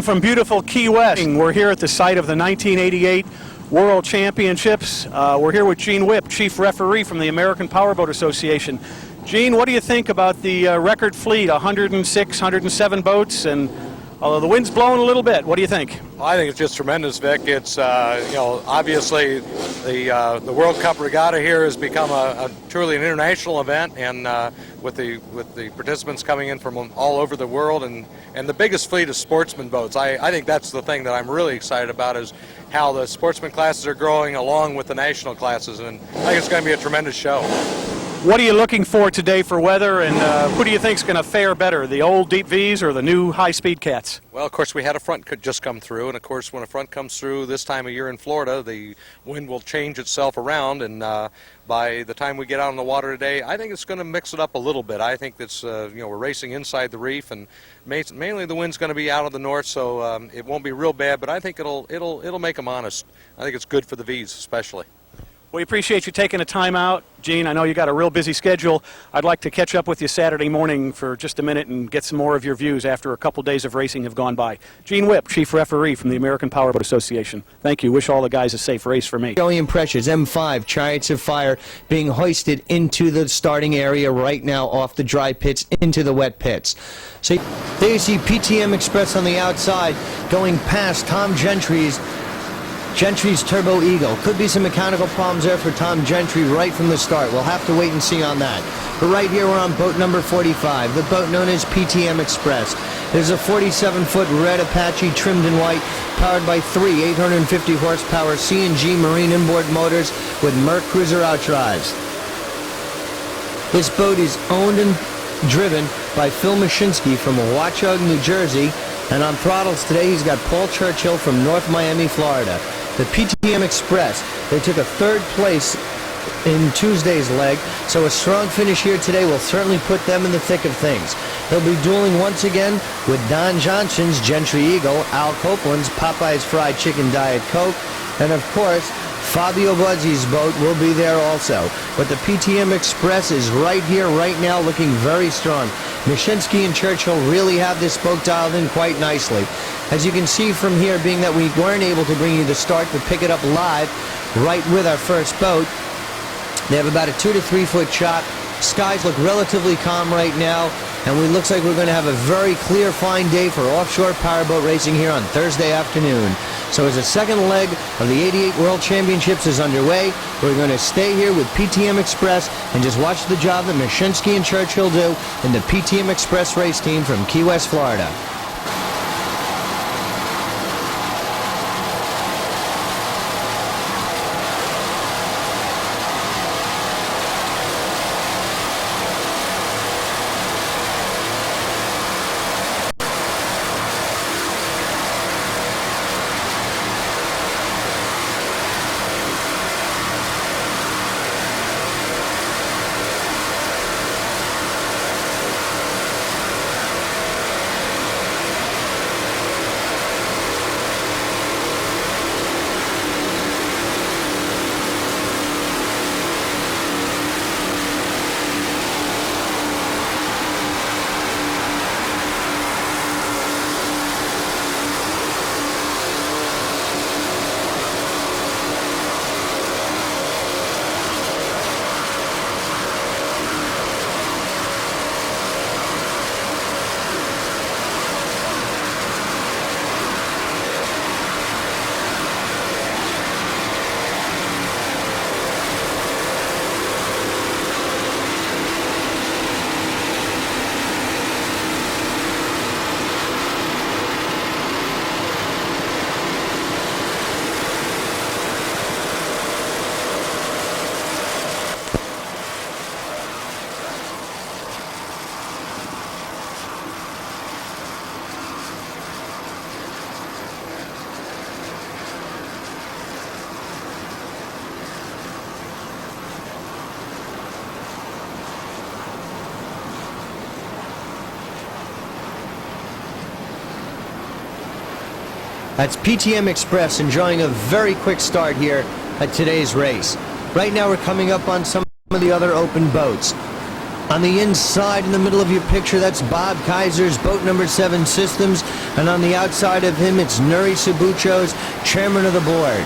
From beautiful Key West, we're here at the site of the 1988 World Championships. We're here with Gene Whipp, Chief Referee from the American Powerboat Association. Gene, what do you think about the record fleet, 106, 107 boats, and although the wind's blowing a little bit, what do you think? I think it's just tremendous, Vic. It's obviously the World Cup Regatta here has become a truly an international event, and with the participants coming in from all over the world, and the biggest fleet of sportsman boats. I think that's the thing that I'm really excited about, is how the sportsman classes are growing along with the national classes, and I think it's going to be a tremendous show. What are you looking for today for weather, and who do you think is going to fare better, the old deep V's or the new high-speed cats? Well, of course, we had a front could just come through, and of course, when a front comes through this time of year in Florida, the wind will change itself around, and by the time we get out on the water today, I think it's going to mix it up a little bit. I think that's we're racing inside the reef, and mainly the wind's going to be out of the north, so it won't be real bad. But I think it'll make them honest. I think it's good for the V's, especially. We appreciate you taking the time out. Gene, I know you got a real busy schedule. I'd like to catch up with you Saturday morning for just a minute and get some more of your views after a couple days of racing have gone by. Gene Whipp, Chief Referee from the American Powerboat Association. Thank you. Wish all the guys a safe race for me. Galleon Pressures, M5, Chariots of Fire being hoisted into the starting area right now off the dry pits into the wet pits. So there you see PTM Express on the outside going past Tom Gentry's Turbo Eagle. Could be some mechanical problems there for Tom Gentry right from the start. We'll have to wait and see on that. But right here we're on boat number 45, the boat known as PTM Express. There's a 47-foot red Apache trimmed in white, powered by three 850 horsepower CNG marine inboard motors with Merc Cruiser outdrives. This boat is owned and driven by Phil Mashinsky from Watchung, New Jersey, and on throttles today he's got Paul Churchill from North Miami, Florida. The PTM Express, they took a third place in Tuesday's leg, so a strong finish here today will certainly put them in the thick of things. They'll be dueling once again with Don Johnson's Gentry Eagle, Al Copeland's Popeye's Fried Chicken Diet Coke, and of course, Fabio Buzzi's boat will be there also. But the PTM Express is right here, right now, looking very strong. Mashinsky and Churchill really have this boat dialed in quite nicely. As you can see from here, being that we weren't able to bring you the start, but pick it up live right with our first boat. They have about a 2 to 3 foot chop. Skies look relatively calm right now, and it looks like we're going to have a very clear, fine day for offshore powerboat racing here on Thursday afternoon. So as the second leg of the 88 World Championships is underway, we're going to stay here with PTM Express and just watch the job that Mashinsky and Churchill do in the PTM Express race team from Key West, Florida. That's PTM Express enjoying a very quick start here at today's race. Right now we're coming up on some of the other open boats. On the inside, in the middle of your picture, that's Bob Kaiser's boat number 7 Systems, and on the outside of him, it's Nuri Sabucho's chairman of the board.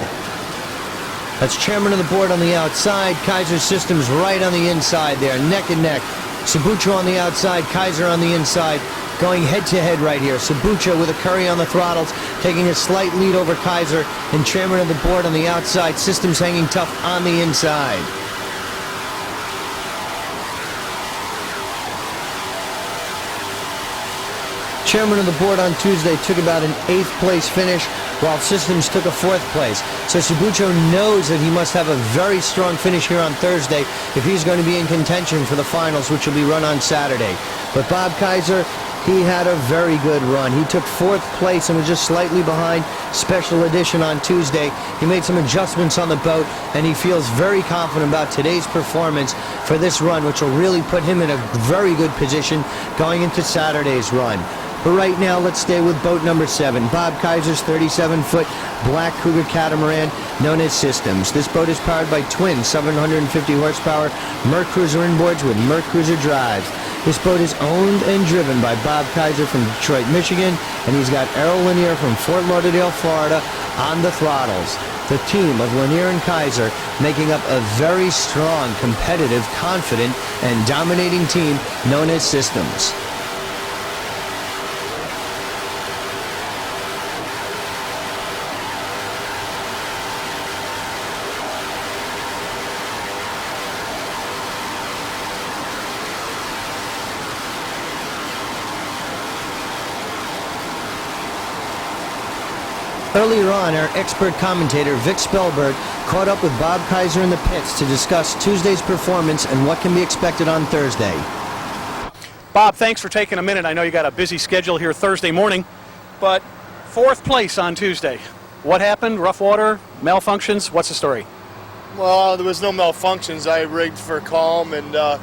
That's chairman of the board on the outside, Kaiser Systems right on the inside there, neck and neck. Sabucho on the outside, Kaiser on the inside, going head-to-head right here. Sabucho with a Curry on the throttles, taking a slight lead over Kaiser, and chairman of the board on the outside, Systems hanging tough on the inside. Chairman of the board on Tuesday took about an 8th place finish, while Systems took a 4th place. So Sabucho knows that he must have a very strong finish here on Thursday if he's going to be in contention for the finals, which will be run on Saturday. But Bob Kaiser, he had a very good run. He took 4th place and was just slightly behind Special Edition on Tuesday. He made some adjustments on the boat, and he feels very confident about today's performance for this run, which will really put him in a very good position going into Saturday's run. But right now, let's stay with boat number 7, Bob Kaiser's 37-foot black Cougar catamaran known as Systems. This boat is powered by twin 750 horsepower Merc Cruiser inboards with Merc Cruiser drives. This boat is owned and driven by Bob Kaiser from Detroit, Michigan, and he's got Errol Lanier from Fort Lauderdale, Florida on the throttles. The team of Lanier and Kaiser making up a very strong, competitive, confident, and dominating team known as Systems. Earlier on, our expert commentator, Vic Spellberg, caught up with Bob Kaiser in the pits to discuss Tuesday's performance and what can be expected on Thursday. Bob, thanks for taking a minute. I know you got a busy schedule here Thursday morning, but 4th place on Tuesday. What happened? Rough water? Malfunctions? What's the story? Well, there was no malfunctions. I rigged for calm, and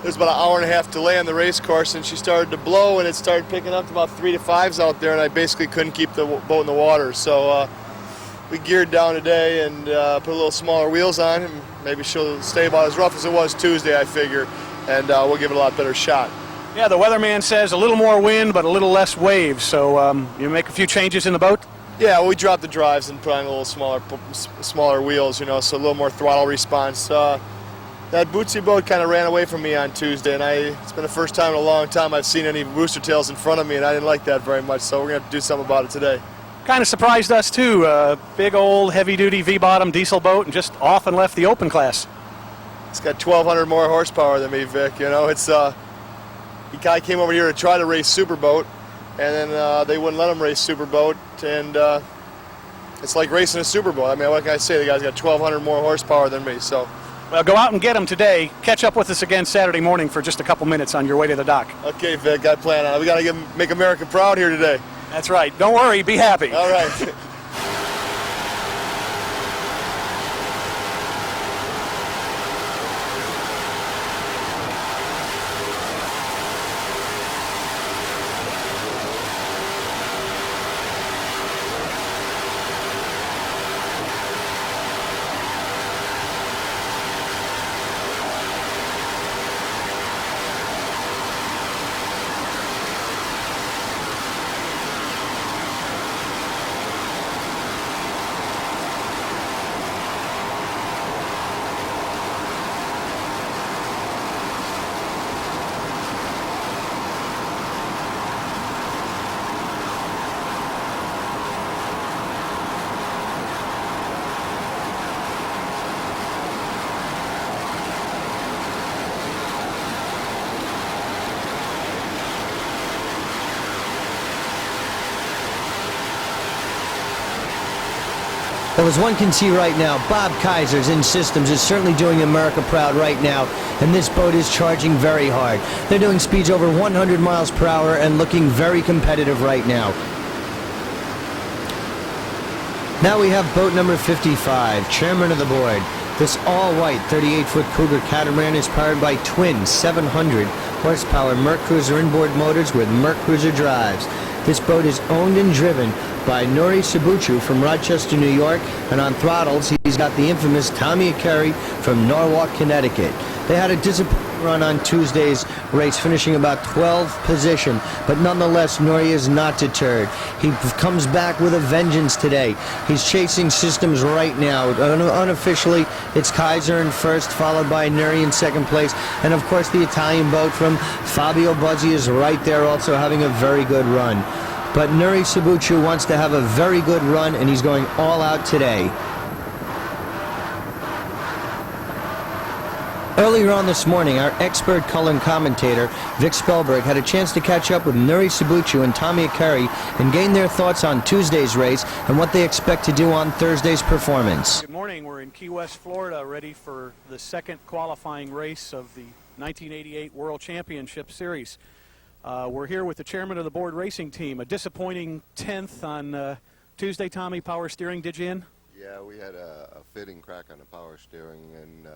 there's about an hour and a half delay on the race course, and she started to blow, and it started picking up to about 3 to 5s out there, and I basically couldn't keep the boat in the water. So we geared down today and put a little smaller wheels on, and maybe she'll stay about as rough as it was Tuesday, I figure, and we'll give it a lot better shot. Yeah, the weatherman says a little more wind, but a little less waves. So you make a few changes in the boat? Yeah, well, we dropped the drives and put on a little smaller wheels, you know, so a little more throttle response. That Bootsy boat kind of ran away from me on Tuesday, and it's been the first time in a long time I've seen any rooster tails in front of me, and I didn't like that very much, so we're going to have to do something about it today. Kind of surprised us, too. Big old heavy-duty V-bottom diesel boat and just off and left the open class. It's got 1,200 more horsepower than me, Vic. You know, it's the guy came over here to try to race Superboat, and then they wouldn't let him race Superboat, and it's like racing a Superboat. I mean, what can I say? The guy's got 1,200 more horsepower than me, so... Well, go out and get him today. Catch up with us again Saturday morning for just a couple minutes on your way to the dock. Okay, Vic, I plan on it. We got to make America proud here today. That's right. Don't worry. Be happy. All right. Well, as one can see right now, Bob Kaiser's in Systems is certainly doing America proud right now, and this boat is charging very hard. They're doing speeds over 100 miles per hour and looking very competitive right now. Now we have boat number 55, chairman of the board. This all-white 38-foot Cougar catamaran is powered by twin 700 horsepower Merc Cruiser inboard motors with Merc Cruiser drives. This boat is owned and driven by Nuri Sabuchu from Rochester, New York, and on throttles he's got the infamous Tommy Carey from Norwalk, Connecticut. They had a disappointing run on Tuesday's race, finishing about 12th position, but nonetheless Nuri is not deterred. He comes back with a vengeance today. He's chasing systems right now. Unofficially, it's Kaiser in first, followed by Nuri in second place, and of course the Italian boat from Fabio Buzzi is right there, also having a very good run. But Nuri Sabuchu wants to have a very good run, and he's going all out today. Earlier on this morning, our expert color and commentator, Vic Spellberg, had a chance to catch up with Nuri Sabuchu and Tommy Carey and gain their thoughts on Tuesday's race and what they expect to do on Thursday's performance. Good morning. We're in Key West, Florida, ready for the second qualifying race of the 1988 World Championship Series. We're here with the chairman of the board racing team. A disappointing 10th on Tuesday, Tommy. Power steering, did you in? Yeah, we had a fitting crack on the power steering, and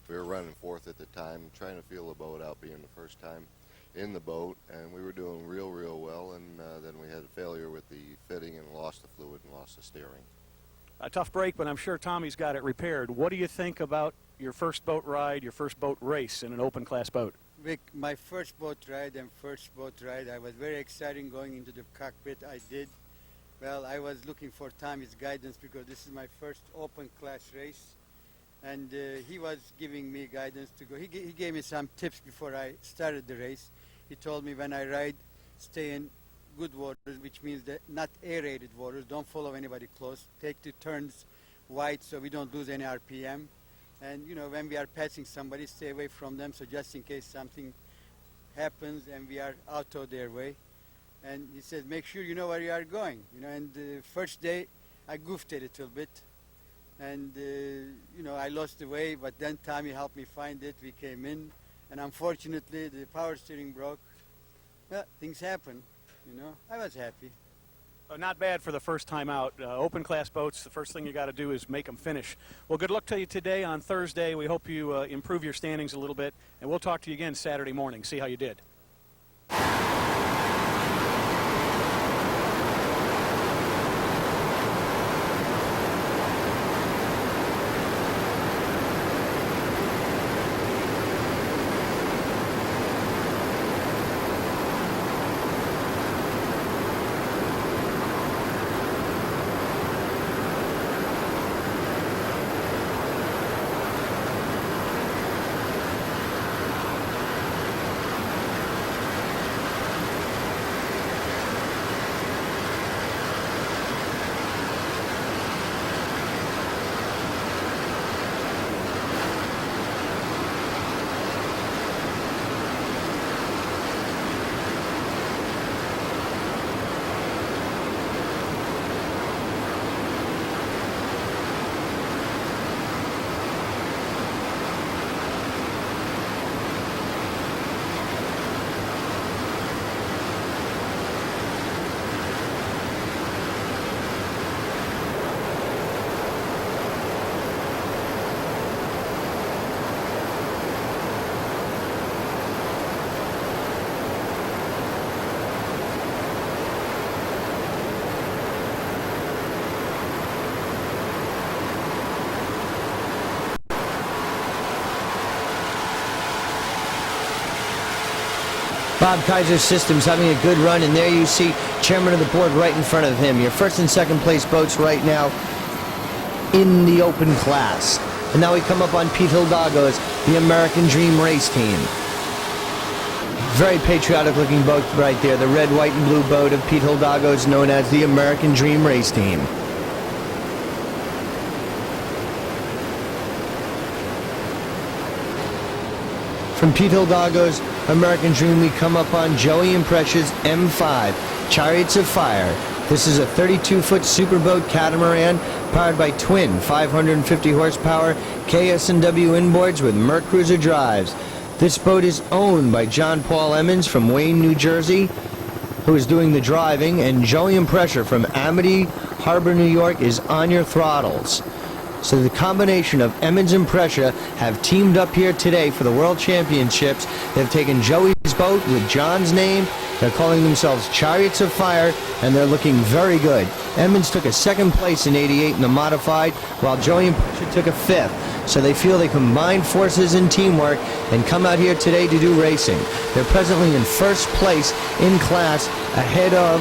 we were running fourth at the time, trying to feel the boat out, being the first time in the boat, and we were doing real well, and then we had a failure with the fitting and lost the fluid and lost the steering. A tough break, but I'm sure Tommy's got it repaired. What do you think about your first boat ride, your first boat race in an open class boat? Vic, my first boat ride, I was very excited going into the cockpit. I did. Well, I was looking for Tommy's guidance because this is my first open class race. And he was giving me guidance to go. He gave me some tips before I started the race. He told me when I ride, stay in good waters, which means that not aerated waters. Don't follow anybody close. Take the turns wide so we don't lose any RPM. And you know, when we are passing somebody, stay away from them. So just in case something happens and we are out of their way. And he said, make sure you know where you are going. You know, and the first day I goofed a little bit. And, you know, I lost the way, but then Tommy helped me find it. We came in, and unfortunately, the power steering broke. Well, things happen, you know. I was happy. Not bad for the first time out. Open class boats, the first thing you got to do is make them finish. Well, good luck to you today on Thursday. We hope you improve your standings a little bit, and we'll talk to you again Saturday morning, see how you did. Bob Kaiser Systems having a good run, and there you see chairman of the board right in front of him. Your first and second place boats right now in the open class. And now we come up on Pete Hildago's the American Dream race team. Very patriotic looking boat right there. The red, white, and blue boat of Pete Hildago is known as the American Dream race team. From Pete Hildago's American Dream, we come up on Joey and Precious M5, Chariots of Fire. This is a 32-foot superboat catamaran powered by twin 550 horsepower KS&W inboards with Mercruiser drives. This boat is owned by John Paul Emmons from Wayne, New Jersey, who is doing the driving, and Joey and Pressure from Amity Harbor, New York is on your throttles. So the combination of Emmons and Pressure have teamed up here today for the World Championships. They've taken Joey's boat with John's name They're calling themselves Chariots of Fire, and they're looking very good. Emmons took a second place in '88 in the modified, while Joey and Pressure took a fifth. So they feel they combined forces and teamwork and come out here today to do racing. They're presently in first place in class, ahead of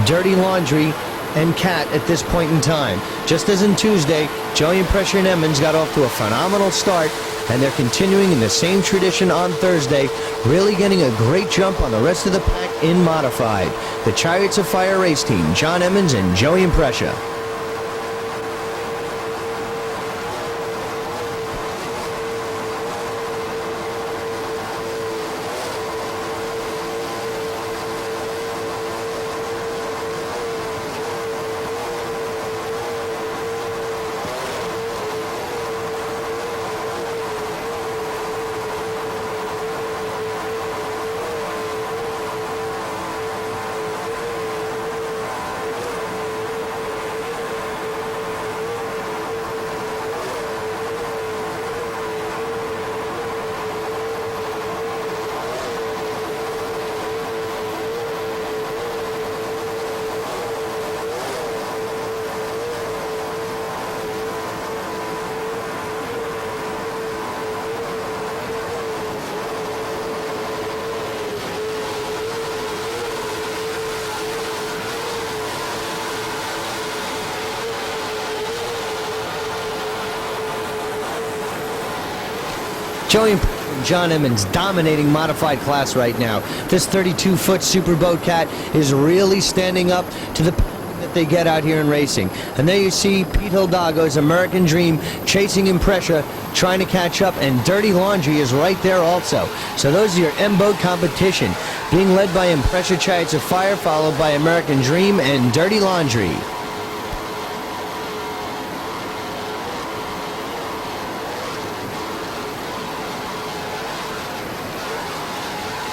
Dirty Laundry and Cat at this point in time. Just as in Tuesday, Joey and Pressure and Emmons got off to a phenomenal start, and they're continuing in the same tradition on Thursday, really getting a great jump on the rest of the pack in modified. The Chariots of Fire race team, John Emmons and Joey and Pressure. Joey and John Emmons dominating modified class right now. This 32-foot super boat cat is really standing up to the pounding that they get out here in racing. And there you see Pete Hildago's American Dream chasing Impressure, trying to catch up, and Dirty Laundry is right there also. So those are your M-boat competition, being led by Impressure Chariots of Fire, followed by American Dream and Dirty Laundry.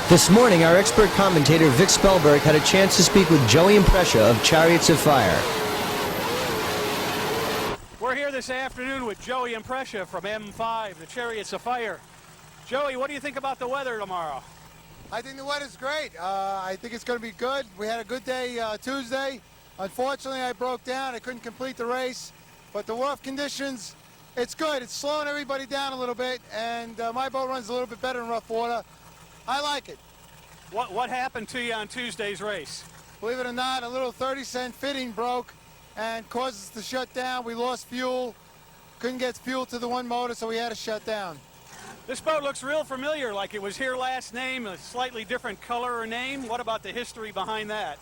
This morning, our expert commentator Vic Spellberg had a chance to speak with Joey and Pressure of Chariots of Fire. We're here this afternoon with Joey and Pressure from M5, the Chariots of Fire. Joey, what do you think about the weather tomorrow? I think the weather's great. I think it's going to be good. We had a good day Tuesday. Unfortunately, I broke down. I couldn't complete the race. But the rough conditions, it's good. It's slowing everybody down a little bit, and my boat runs a little bit better in rough water. I like it. What happened to you on Tuesday's race? Believe it or not, a little 30-cent fitting broke and caused us to shut down. We lost fuel. Couldn't get fuel to the one motor, so we had to shut down. This boat looks real familiar, like it was here last name, a slightly different color or name. What about the history behind that?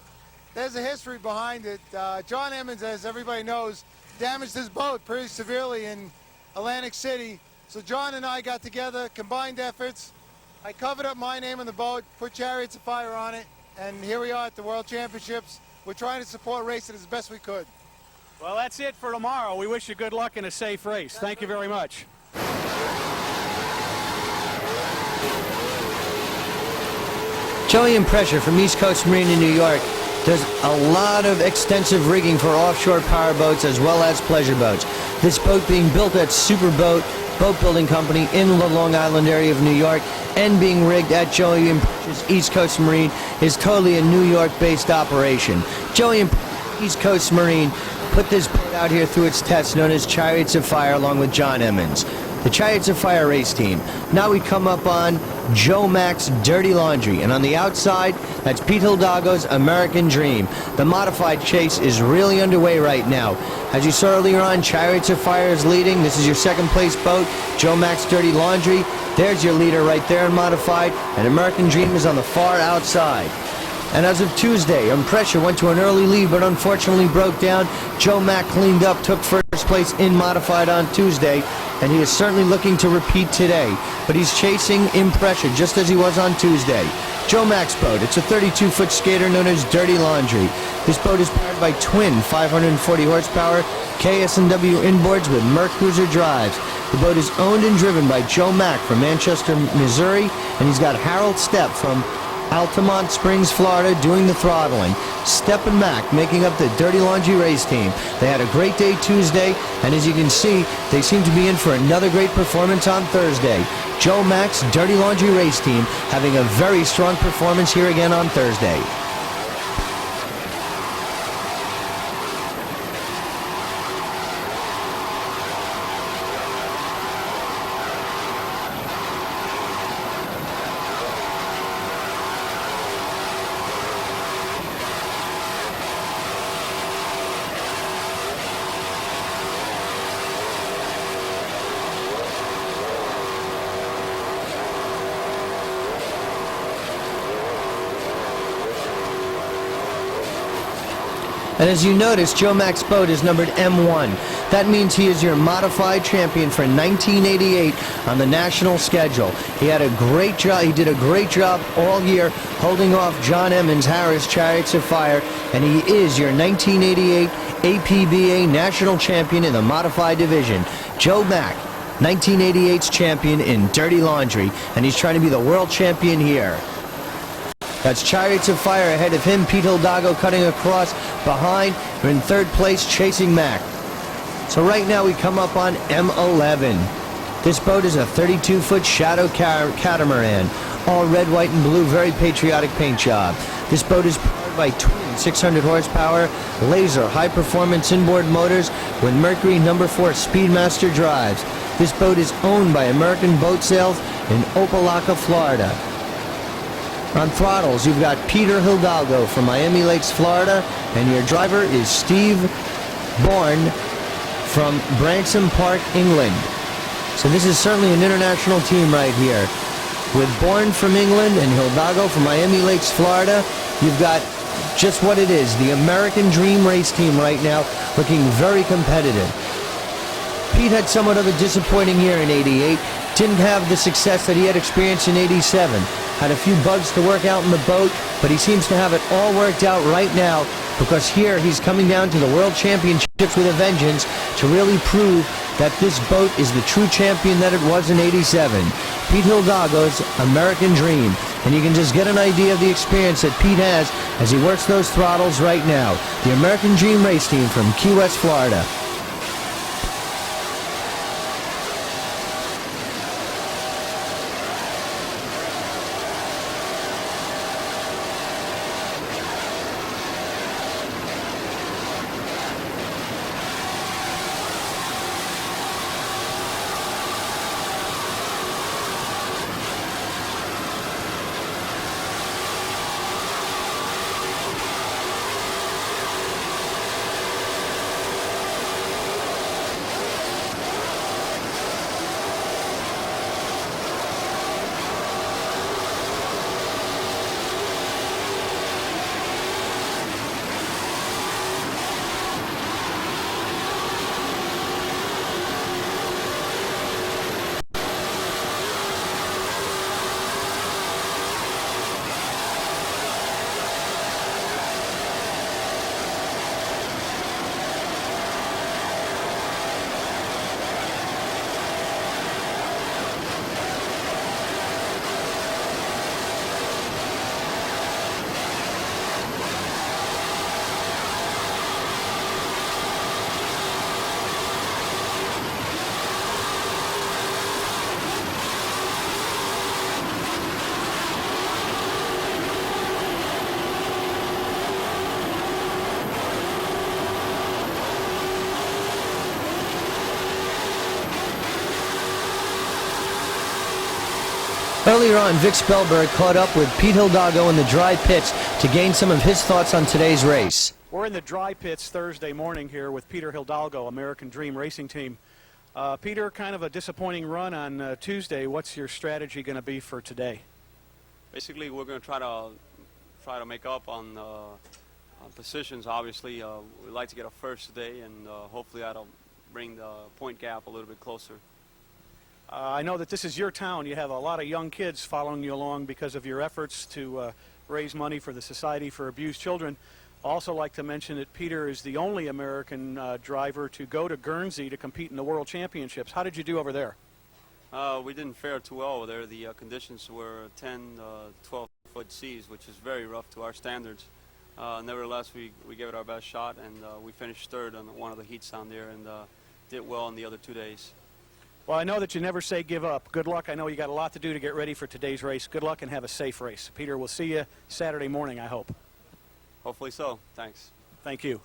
There's a history behind it. John Emmons, as everybody knows, damaged his boat pretty severely in Atlantic City. So John and I got together, combined efforts. I covered up my name on the boat, put Chariots of Fire on it, and here we are at the World Championships. We're trying to support racing as best we could. Well, that's it for tomorrow. We wish you good luck and a safe race. Thank you very much. Joey and Pressure from East Coast Marine in New York does a lot of extensive rigging for offshore powerboats as well as pleasure boats. This boat being built at Superboat Boat Building Company in the Long Island area of New York and being rigged at Joey and Pressure's East Coast Marine is totally a New York-based operation. Joey and East Coast Marine put this boat out here through its test known as Chariots of Fire along with John Emmons. The Chariots of Fire race team. Now we come up on Joe Mack's Dirty Laundry, and on the outside, that's Pete Hildago's American Dream. The modified chase is really underway right now. As you saw earlier on, Chariots of Fire is leading. This is your second place boat, Joe Mack's Dirty Laundry. There's your leader right there in modified, and American Dream is on the far outside. And as of Tuesday, Pressure went to an early lead, but unfortunately broke down. Joe Mack cleaned up, took first place in modified on Tuesday, and he is certainly looking to repeat today. But he's chasing Pressure just as he was on Tuesday. Joe Mack's boat, it's a 32-foot skater known as Dirty Laundry. This boat is powered by twin 540 horsepower KS&W inboards with Merc Cruiser drives. The boat is owned and driven by Joe Mack from Manchester, Missouri, and he's got Harold Stepp from Altamont Springs, Florida, doing the throttling. Stepp and Mack making up the Dirty Laundry race team. They had a great day Tuesday, and as you can see, they seem to be in for another great performance on Thursday. Joe Mack's Dirty Laundry race team having a very strong performance here again on Thursday. And as you notice, Joe Mack's boat is numbered M1. That means he is your modified champion for 1988 on the national schedule. He had a great job. He did a great job all year holding off John Emmons' Harris Chariots of Fire, and he is your 1988 APBA national champion in the modified division. Joe Mack, 1988's champion in Dirty Laundry, and he's trying to be the world champion here. That's Chariots of Fire ahead of him. Pete Hidalgo cutting across behind. We're in third place, chasing Mack. So right now we come up on M11. This boat is a 32-foot shadow catamaran. All red, white, and blue, very patriotic paint job. This boat is powered by twin 600 horsepower laser high-performance inboard motors with Mercury No. 4 Speedmaster drives. This boat is owned by American Boat Sales in Opelika, Florida. On throttles, you've got Peter Hidalgo from Miami Lakes, Florida, and your driver is Steve Bourne from Branksome Park, England. So this is certainly an international team right here. With Bourne from England and Hidalgo from Miami Lakes, Florida, you've got just what it is, the American Dream race team right now, looking very competitive. Pete had somewhat of a disappointing year in '88. Didn't have the success that he had experienced in '87. Had a few bugs to work out in the boat, but he seems to have it all worked out right now, because here he's coming down to the World Championships with a vengeance to really prove that this boat is the true champion that it was in '87. Pete Hidalgo's American Dream. And you can just get an idea of the experience that Pete has as he works those throttles right now. The American Dream race team from Key West, Florida. Earlier on, Vic Spellberg caught up with Pete Hidalgo in the dry pits to gain some of his thoughts on today's race. We're in the dry pits Thursday morning here with Peter Hidalgo, American Dream Racing Team. Peter, kind of a disappointing run on Tuesday. What's your strategy going to be for today? Basically, we're going to try to make up on positions. Obviously, we'd like to get a first today, and hopefully that'll bring the point gap a little bit closer. I know that this is your town. You have a lot of young kids following you along because of your efforts to raise money for the Society for Abused Children. Also like to mention that Peter is the only American driver to go to Guernsey to compete in the World Championships. How did you do over there? We didn't fare too well over there. The conditions were 10, 12-foot seas, which is very rough to our standards. Nevertheless, we gave it our best shot, and we finished third on one of the heats down there, and did well in the other 2 days. Well, I know that you never say give up. Good luck. I know you got a lot to do to get ready for today's race. Good luck and have a safe race. Peter, we'll see you Saturday morning, I hope. Hopefully so. Thanks. Thank you.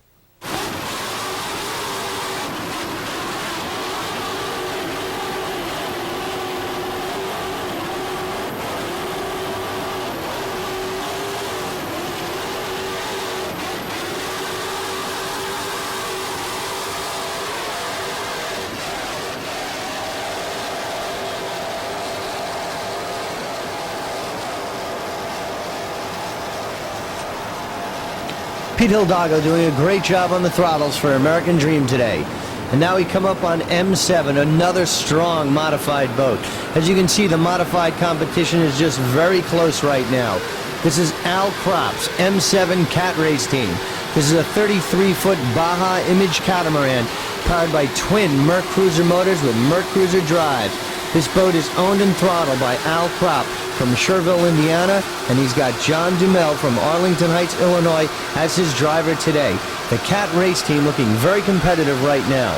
Pete Hildago doing a great job on the throttles for American Dream today. And now we come up on M7, another strong modified boat. As you can see, the modified competition is just very close right now. This is Al Kropp's M7 Cat Race Team. This is a 33-foot Baja Image catamaran powered by twin Merc Cruiser motors with Merc Cruiser drives. This boat is owned and throttled by Al Kropp from Sherville, Indiana, and he's got John Dumel from Arlington Heights, Illinois as his driver today. The Cat Race Team looking very competitive right now.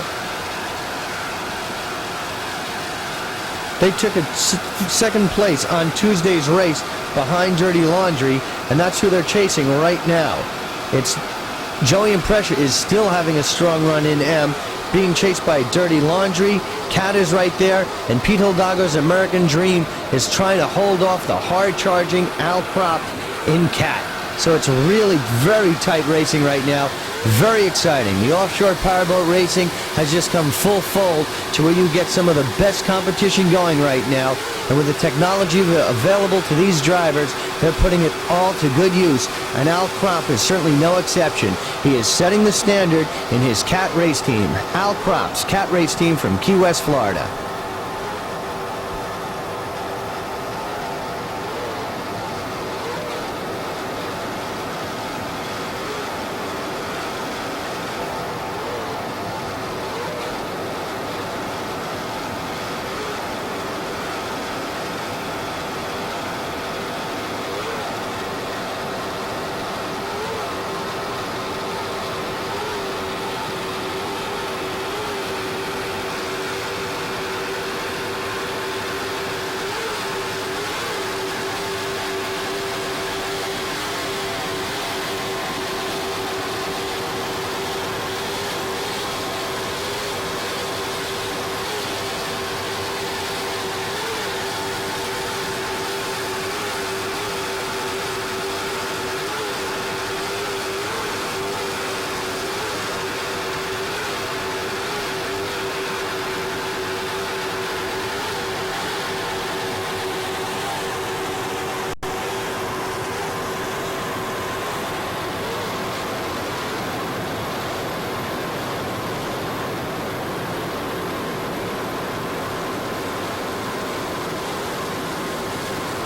They took a second place on Tuesday's race behind Dirty Laundry, and that's who they're chasing right now. It's Joey Impressor is still having a strong run in M, being chased by Dirty Laundry. Cat is right there, and Pete Hildago's American Dream is trying to hold off the hard-charging Al Kropp in Cat. So it's really very tight racing right now. Very exciting. The offshore powerboat racing has just come full fold to where you get some of the best competition going right now. And with the technology available to these drivers, they're putting it all to good use. And Al Kropp is certainly no exception. He is setting the standard in his Cat Race Team. Al Kropp's Cat Race Team from Key West, Florida.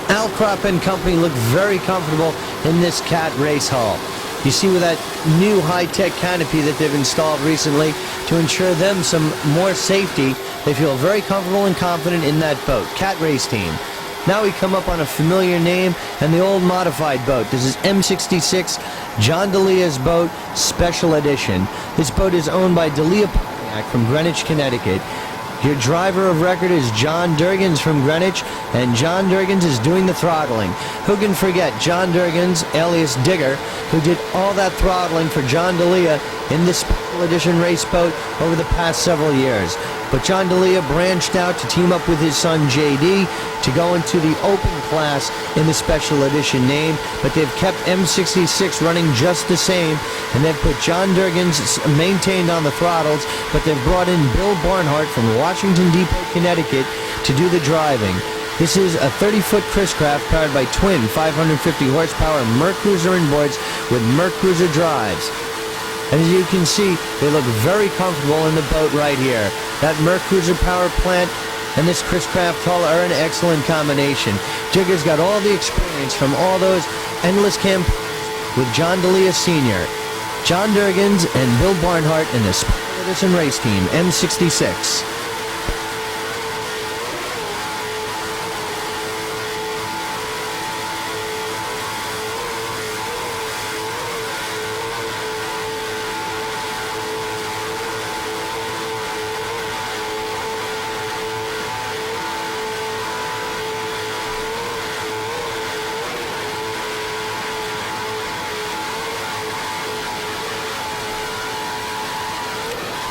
Al Kropp and company look very comfortable in this Cat race hall. You see with that new high-tech canopy that they've installed recently to ensure them some more safety, they feel very comfortable and confident in that boat. Cat Race Team. Now we come up on a familiar name and the old modified boat. This is M66, John D'Elia's boat, Special Edition. This boat is owned by D'Elia from Greenwich, Connecticut. Your driver of record is John Durgans from Greenwich, and John Durgans is doing the throttling. Who can forget John Durgans, alias Digger, who did all that throttling for John D'Elia in this Special Edition race boat over the past several years. But John D'Elia branched out to team up with his son JD to go into the open class in the Special Edition name, but they've kept M66 running just the same, and they've put John Durgans maintained on the throttles, but they've brought in Bill Barnhart from Washington Depot, Connecticut to do the driving. This is a 30-foot Chris Craft powered by twin 550 horsepower Merc Cruiser inboards with Merc Cruiser drives. And as you can see, they look very comfortable in the boat right here. That Merc Cruiser power plant and this Chris Craft hull are an excellent combination. Digger's got all the experience from all those endless campaigns with John D'Elia Sr., John Durgans, and Bill Barnhart in the Special Edition race team, M66.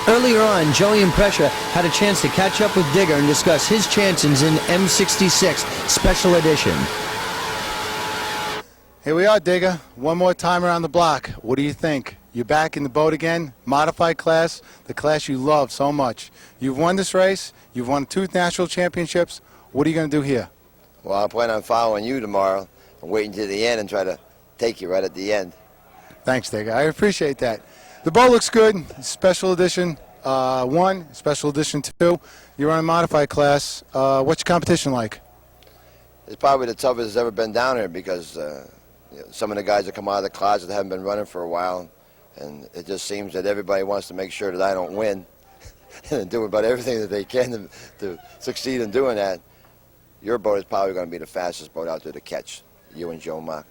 Earlier on, Joey Impressor had a chance to catch up with Digger and discuss his chances in M66 Special Edition. Here we are, Digger. One more time around the block. What do you think? You're back in the boat again, modified class, the class you love so much. You've won this race. You've won 2 national championships. What are you going to do here? Well, I plan on following you tomorrow and waiting to the end and try to take you right at the end. Thanks, Digger. I appreciate that. The boat looks good. Special edition 1, special edition 2. You're on a modified class. What's your competition like? It's probably the toughest it's ever been down here because some of the guys that come out of the closet haven't been running for a while, and it just seems that everybody wants to make sure that I don't win and do about everything that they can to succeed in doing that. Your boat is probably going to be the fastest boat out there to catch, you and Joe Mock.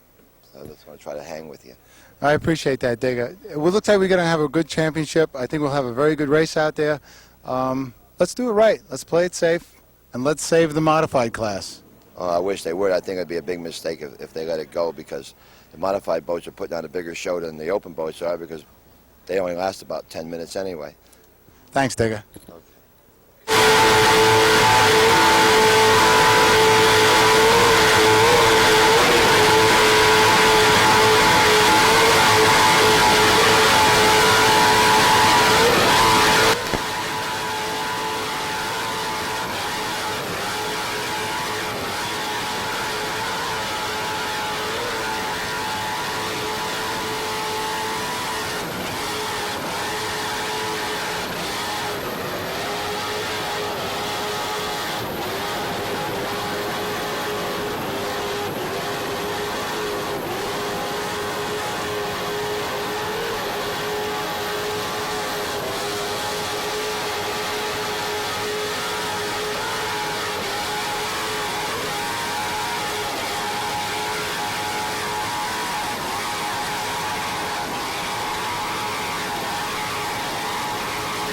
So I'm just going to try to hang with you. I appreciate that, Digger. It looks like we're going to have a good championship. I think we'll have a very good race out there. Let's do it right. Let's play it safe, and let's save the modified class. Oh, I wish they would. I think it'd be a big mistake if they let it go, because the modified boats are putting on a bigger show than the open boats are, because they only last about 10 minutes anyway. Thanks, Digger.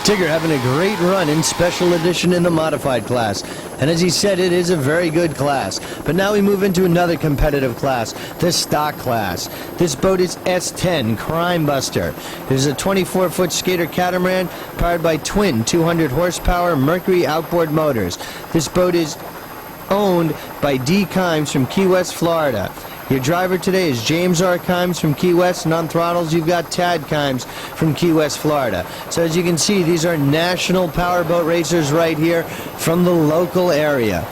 Tigger having a great run in special edition in the modified class. And as he said, it is a very good class. But now we move into another competitive class, the stock class. This boat is S10 Crime Buster. It is a 24-foot skater catamaran powered by twin 200 horsepower Mercury outboard motors. This boat is owned by D. Kimes from Key West, Florida. Your driver today is James R. Kimes from Key West, and on throttles you've got Tad Kimes from Key West, Florida. So as you can see, these are national powerboat racers right here from the local area.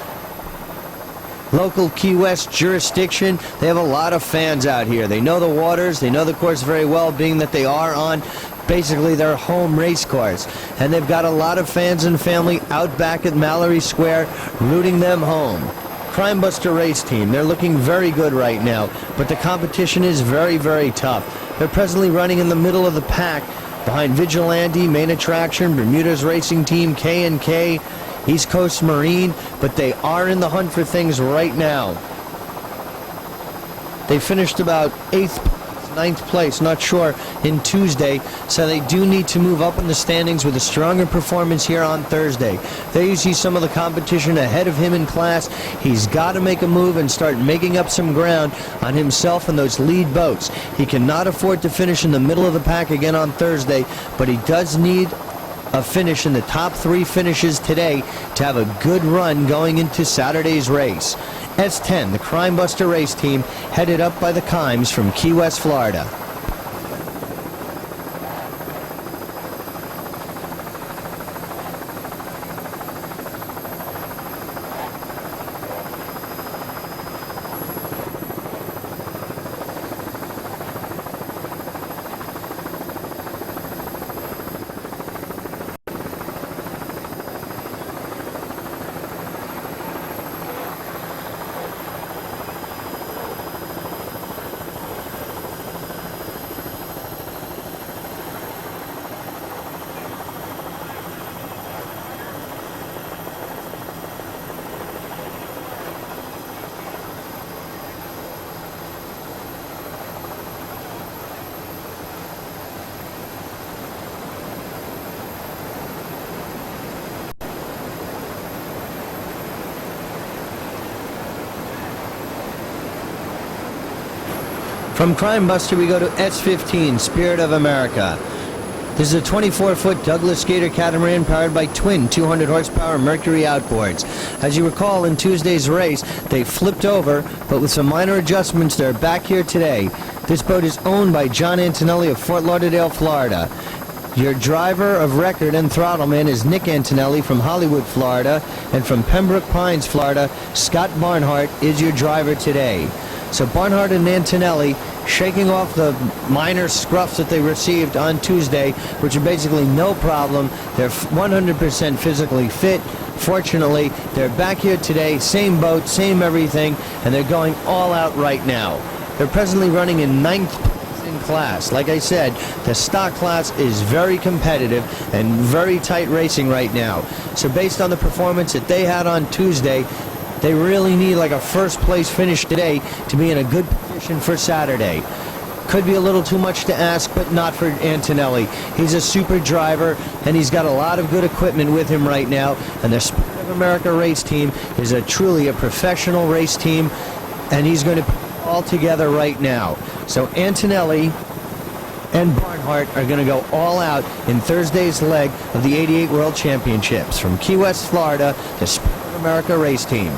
Local Key West jurisdiction. They have a lot of fans out here. They know the waters, they know the course very well, being that they are on basically their home race course. And they've got a lot of fans and family out back at Mallory Square rooting them home. Crime Buster race team, they're looking very good right now, but the competition is very, very tough. They're presently running in the middle of the pack behind Vigilante, Main Attraction, Bermuda's Racing Team, K&K, East Coast Marine, but they are in the hunt for things right now. They finished about 8th, 9th place, not sure, in Tuesday, so they do need to move up in the standings with a stronger performance here on Thursday. There you see some of the competition ahead of him in class. He's got to make a move and start making up some ground on himself and those lead boats. He cannot afford to finish in the middle of the pack again on Thursday, but he does need a finish in the top 3 finishes today to have a good run going into Saturday's race. S10, the Crime Buster race team, headed up by the Kimes from Key West, Florida. From Crime Buster, we go to S15, Spirit of America. This is a 24-foot Douglas Skater catamaran powered by twin 200 horsepower Mercury outboards. As you recall, in Tuesday's race, they flipped over, but with some minor adjustments, they're back here today. This boat is owned by John Antonelli of Fort Lauderdale, Florida. Your driver of record and throttleman is Nick Antonelli from Hollywood, Florida, and from Pembroke Pines, Florida, Scott Barnhart is your driver today. So Barnhart and Antonelli shaking off the minor scruffs that they received on Tuesday, which are basically no problem. They're 100% physically fit. Fortunately, they're back here today, same boat, same everything, and they're going all out right now. They're presently running in 9th place in class. Like I said, the stock class is very competitive and very tight racing right now. So based on the performance that they had on Tuesday, they really need like a first place finish today to be in a good position for Saturday. Could be a little too much to ask, but not for Antonelli. He's a super driver, and he's got a lot of good equipment with him right now. And the Spirit of America race team is truly a professional race team, and he's going to put it all together right now. So Antonelli and Barnhart are going to go all out in Thursday's leg of the 88 World Championships. From Key West, Florida, the Spirit of America race team.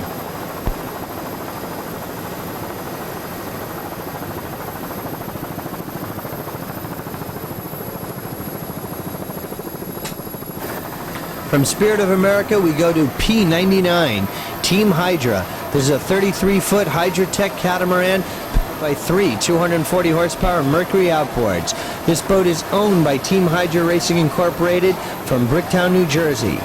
From Spirit of America, we go to P99, Team Hydra. This is a 33-foot Hydra-Tech catamaran powered by 3 240-horsepower Mercury outboards. This boat is owned by Team Hydra Racing Incorporated from Bricktown, New Jersey.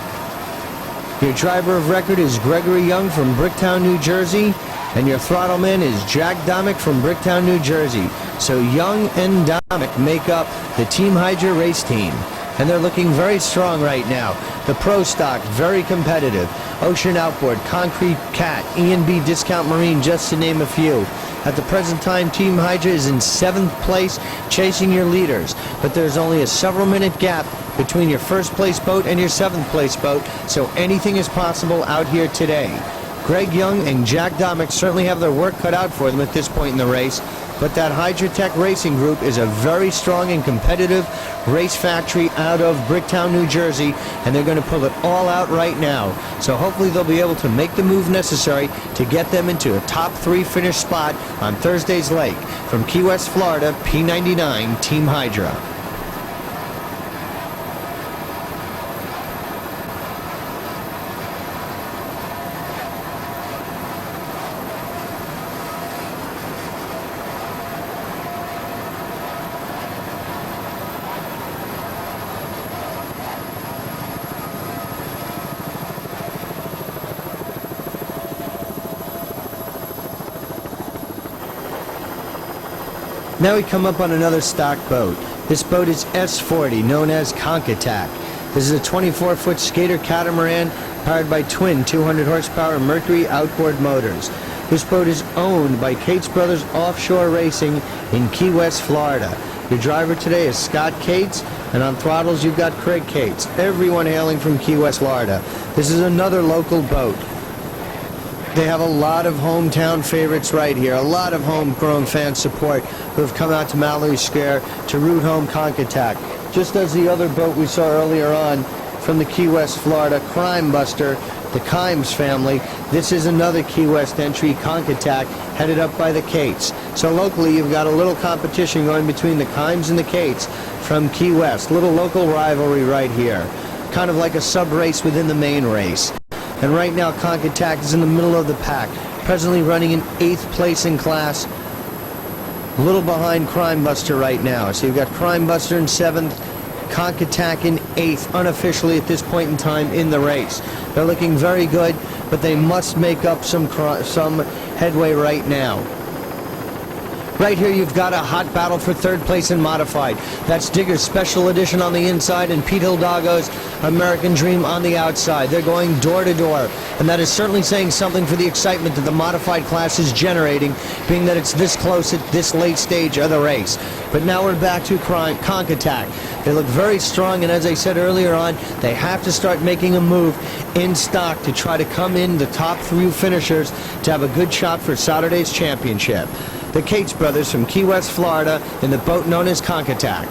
Your driver of record is Gregory Young from Bricktown, New Jersey, and your throttleman is Jack Domick from Bricktown, New Jersey. So Young and Domick make up the Team Hydra race team. And they're looking very strong right now. The Pro Stock, very competitive. Ocean Outboard, Concrete Cat, E&B Discount Marine, just to name a few. At the present time, Team Hydra is in 7th place, chasing your leaders. But there's only a several-minute gap between your first place boat and your 7th place boat, so anything is possible out here today. Greg Young and Jack Domick certainly have their work cut out for them at this point in the race. But that Hydra-Tech Racing Group is a very strong and competitive race factory out of Bricktown, New Jersey, and they're going to pull it all out right now. So hopefully they'll be able to make the move necessary to get them into a top 3 finish spot on Thursday's leg. From Key West, Florida, P99, Team Hydra. Now we come up on another stock boat. This boat is S40, known as Conch-Attack. This is a 24-foot skater catamaran powered by twin 200-horsepower Mercury outboard motors. This boat is owned by Cates Brothers Offshore Racing in Key West, Florida. Your driver today is Scott Cates, and on throttles you've got Craig Cates. Everyone hailing from Key West, Florida. This is another local boat. They have a lot of hometown favorites right here, a lot of homegrown fan support who have come out to Mallory Square to root home Conch-Attack. Just as the other boat we saw earlier on from the Key West, Florida Crime Buster, the Kimes family, this is another Key West entry, Conch-Attack, headed up by the Cates. So locally you've got a little competition going between the Kimes and the Cates from Key West. Little local rivalry right here, kind of like a sub-race within the main race. And right now, Conch-Attack is in the middle of the pack, presently running in 8th place in class, a little behind Crime Buster right now. So you've got Crime Buster in 7th, Conch-Attack in 8th, unofficially at this point in time in the race. They're looking very good, but they must make up some headway right now. Right here you've got a hot battle for 3rd place in modified. That's Digger's Special Edition on the inside and Pete Hidalgo's American Dream on the outside. They're going door to door, and that is certainly saying something for the excitement that the modified class is generating, being that it's this close at this late stage of the race. But now we're back to Conch-Attack. They look very strong, and as I said earlier on, they have to start making a move in stock to try to come in the top 3 finishers to have a good shot for Saturday's championship. The Cates brothers from Key West, Florida, in the boat known as Conch-Attack.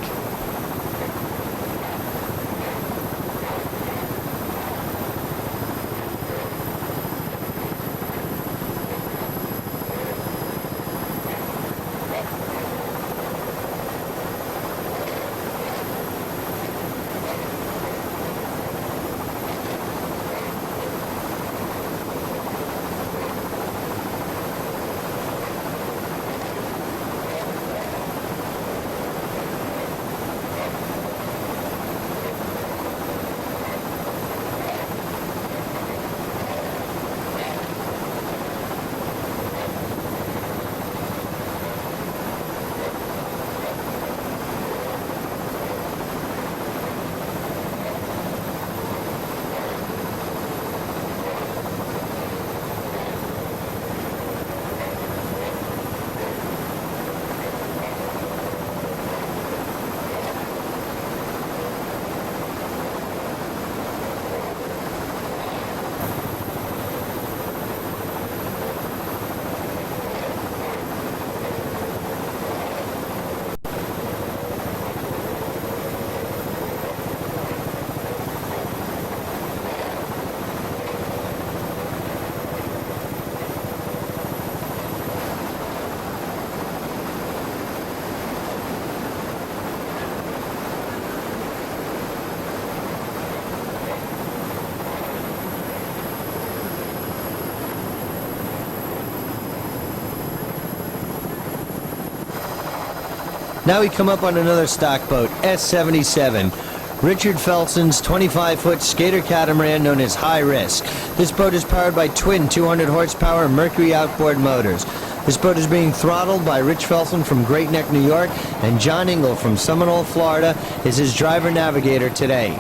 Now we come up on another stock boat, S77. Richard Felson's 25-foot skater catamaran known as High Risk. This boat is powered by twin 200 horsepower Mercury outboard motors. This boat is being throttled by Rich Felson from Great Neck, New York, and John Engel from Seminole, Florida is his driver-navigator today.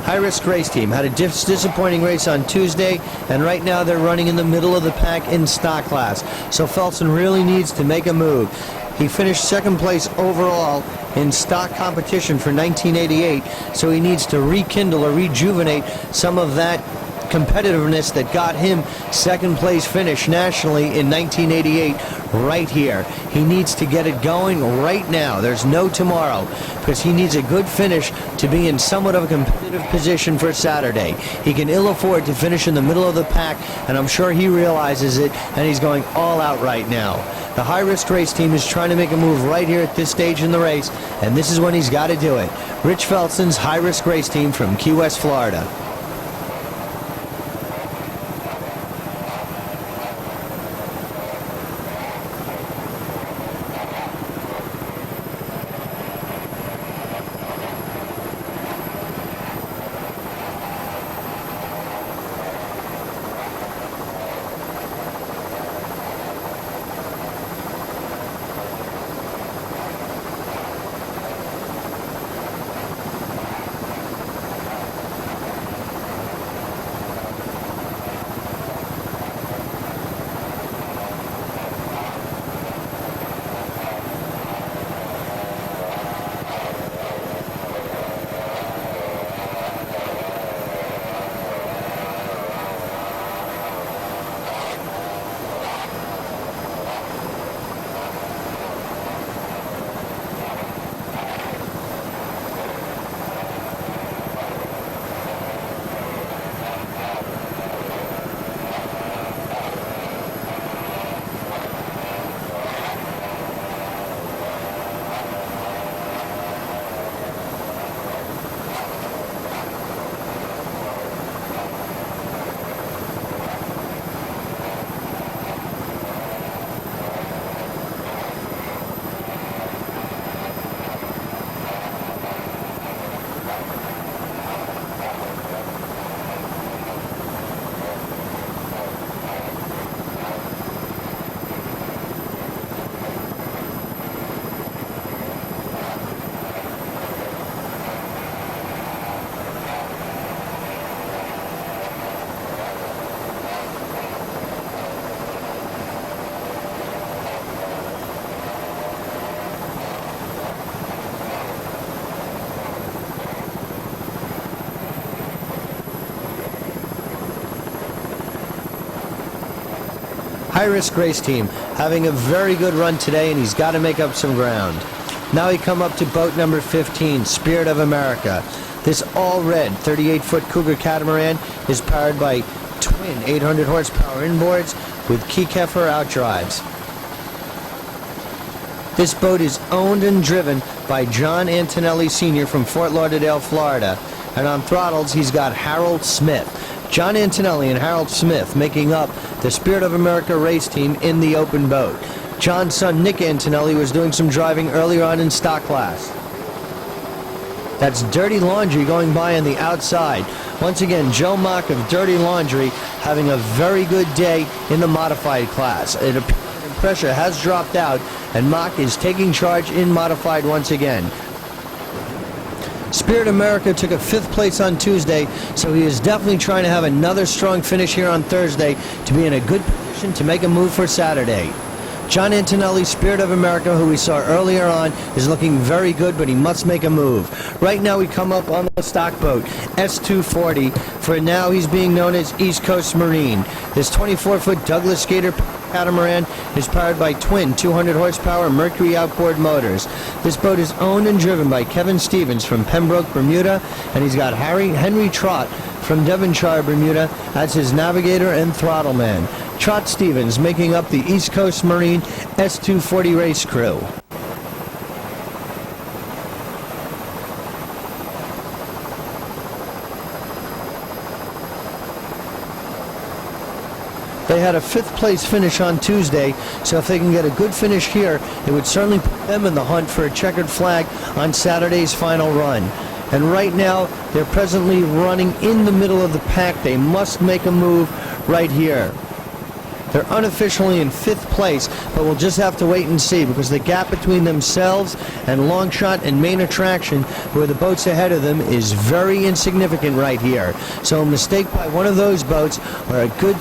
High Risk Race Team had a disappointing race on Tuesday, and right now they're running in the middle of the pack in stock class. So Felson really needs to make a move. He finished second place overall in stock competition for 1988, so he needs to rekindle or rejuvenate some of that competitiveness that got him second place finish nationally in 1988 right here. He needs to get it going right now. There's no tomorrow, because he needs a good finish to be in somewhat of a competitive position for Saturday. He can ill afford to finish in the middle of the pack, and I'm sure he realizes it, and he's going all out right now. The High Risk Race Team is trying to make a move right here at this stage in the race, and this is when he's got to do it. Rich Felson's High Risk Race Team from Key West, Florida. High Risk Race Team having a very good run today, and he's got to make up some ground. Now we come up to boat number 15, Spirit of America. This all-red 38-foot Cougar catamaran is powered by twin 800 horsepower inboards with Keykefer outdrives. This boat is owned and driven by John Antonelli Sr. from Fort Lauderdale, Florida. And on throttles, he's got Harold Smith. John Antonelli and Harold Smith making up the Spirit of America race team in the open boat. John's son Nick Antonelli was doing some driving earlier on in stock class. That's Dirty Laundry going by on the outside. Once again, Joe Mock of Dirty Laundry having a very good day in the modified class. It appears that pressure has dropped out, and Mock is taking charge in modified once again. Spirit America took a 5th place on Tuesday, so he is definitely trying to have another strong finish here on Thursday to be in a good position to make a move for Saturday. John Antonelli, Spirit of America, who we saw earlier on, is looking very good, but he must make a move. Right now we come up on the stock boat, S240. For now, he's being known as East Coast Marine. This 24-foot Douglas Skater catamaran is powered by twin 200 horsepower Mercury outboard motors. This boat is owned and driven by Kevin Stevens from Pembroke, Bermuda, and he's got Henry Trott from Devonshire, Bermuda as his navigator and throttle man. Trott Stevens making up the East Coast Marine S240 race crew. They had a 5th place finish on Tuesday, so if they can get a good finish here, it would certainly put them in the hunt for a checkered flag on Saturday's final run. And right now, they're presently running in the middle of the pack. They must make a move right here. They're unofficially in 5th place, but we'll just have to wait and see, because the gap between themselves and Longshot and Main Attraction, who are the boats ahead of them, is very insignificant right here. So a mistake by one of those boats, or a good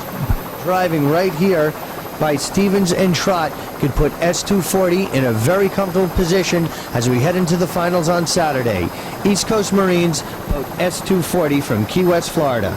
driving right here by Stevens and Trott, could put S240 in a very comfortable position as we head into the finals on Saturday. East Coast Marines, boat S240 from Key West, Florida.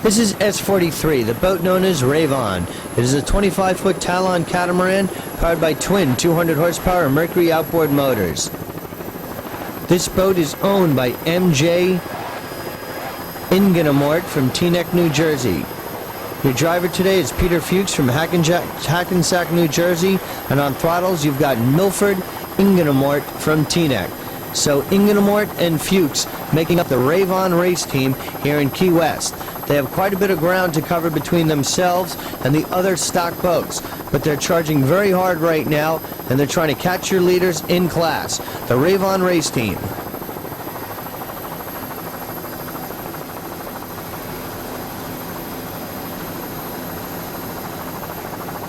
This is S43, the boat known as Ravon. It is a 25-foot Talon catamaran powered by twin 200 horsepower Mercury outboard motors. This boat is owned by M.J. Ingenamort from Teaneck, New Jersey. Your driver today is Peter Fuchs from Hackensack, New Jersey, and on throttles you've got Milford Ingenamort from Teaneck. So Ingenamort and Fuchs making up the Ravon race team here in Key West. They have quite a bit of ground to cover between themselves and the other stock boats, but they're charging very hard right now, and they're trying to catch your leaders in class, the Ravon race team.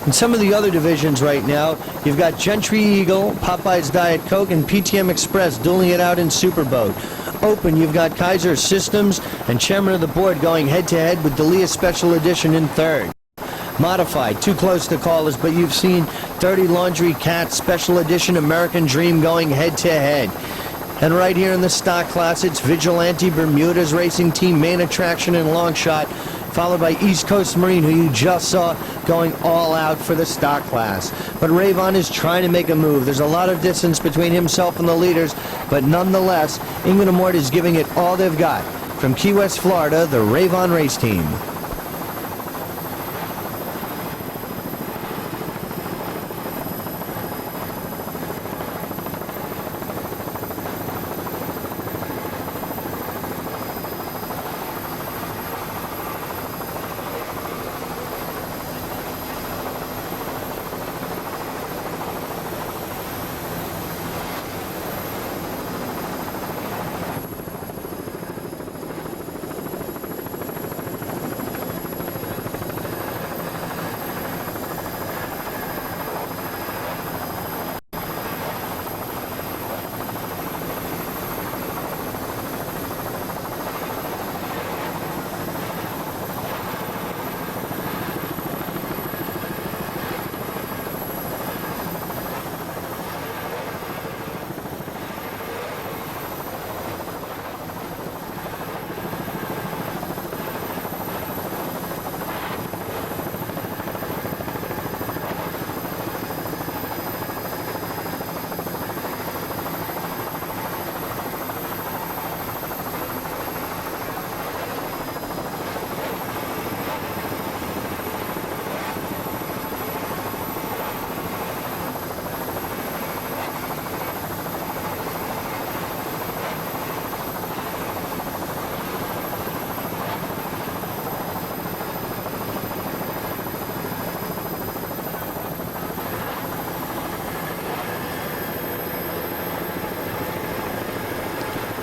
In some of the other divisions right now, you've got Gentry Eagle, Popeye's Diet Coke, and PTM Express dueling it out in Superboat. Open, you've got Kaiser Systems and Chairman of the Board going head-to-head with Delia Special Edition in third. Modified, too close to callers, but you've seen Dirty Laundry Cat Special Edition American Dream going head-to-head. And right here in the stock class, it's Vigilante Bermuda's Racing Team, Main Attraction, and Longshot, followed by East Coast Marine, who you just saw going all out for the stock class. But Ravon is trying to make a move. There's a lot of distance between himself and the leaders, but nonetheless, Ingenamort is giving it all they've got. From Key West, Florida, the Ravon race team.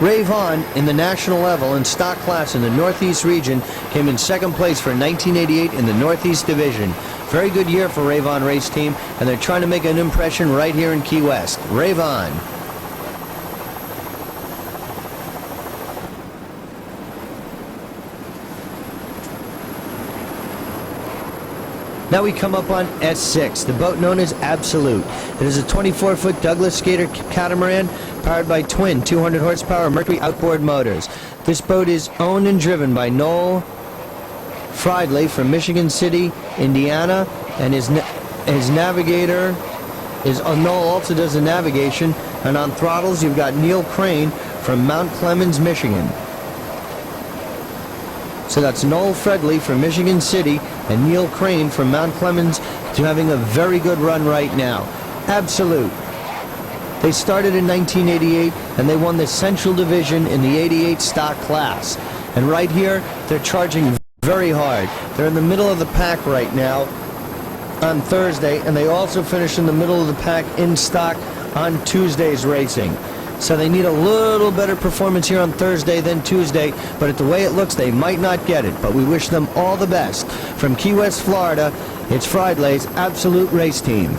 Ray Vaughn, in the national level in stock class in the Northeast region, came in second place for 1988 in the Northeast division. Very good year for Ray Vaughn race team, and they're trying to make an impression right here in Key West. Ray Vaughn. Now we come up on S6, the boat known as Absolute. It is a 24-foot Douglas Skater catamaran powered by twin 200 horsepower Mercury outboard motors. This boat is owned and driven by Noel Friedley from Michigan City, Indiana, and his navigator is Noel also does the navigation. And on throttles you've got Neil Crane from Mount Clemens, Michigan. So that's Noel Friedley from Michigan City and Neil Crane from Mount Clemens, having a very good run right now. Absolute. They started in 1988 and they won the Central Division in the 88 stock class. And right here, they're charging very hard. They're in the middle of the pack right now on Thursday, and they also finished in the middle of the pack in stock on Tuesday's racing. So they need a little better performance here on Thursday than Tuesday, but at the way it looks, they might not get it. But we wish them all the best. From Key West, Florida, it's Friedley's Absolute Race Team.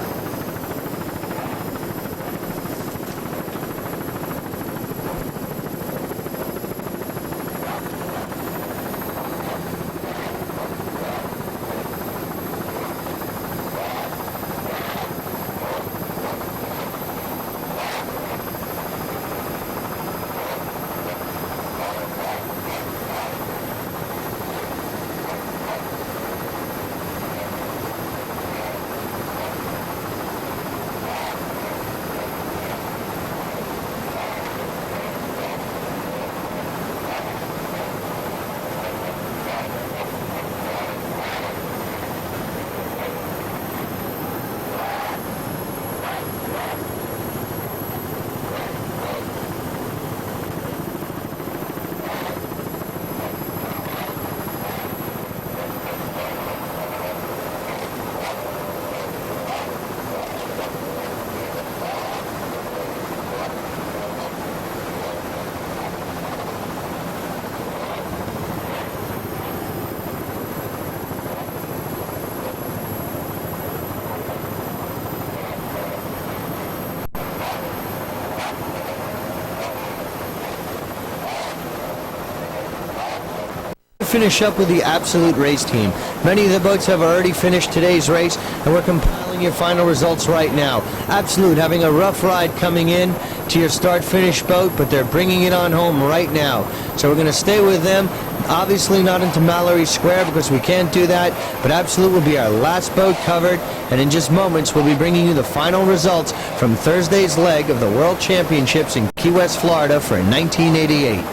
Finish up with the Absolute Race Team. Many of the boats have already finished today's race, and we're compiling your final results right now. Absolute having a rough ride coming in to your start-finish boat, but they're bringing it on home right now. So we're going to stay with them. Obviously not into Mallory Square because we can't do that, but Absolute will be our last boat covered, and in just moments we'll be bringing you the final results from Thursday's leg of the World Championships in Key West, Florida for 1988.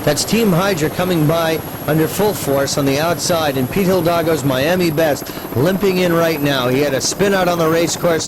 That's Team Hydra coming by under full force on the outside, and Pete Hidalgo's Miami Best limping in right now. He had a spin out on the race course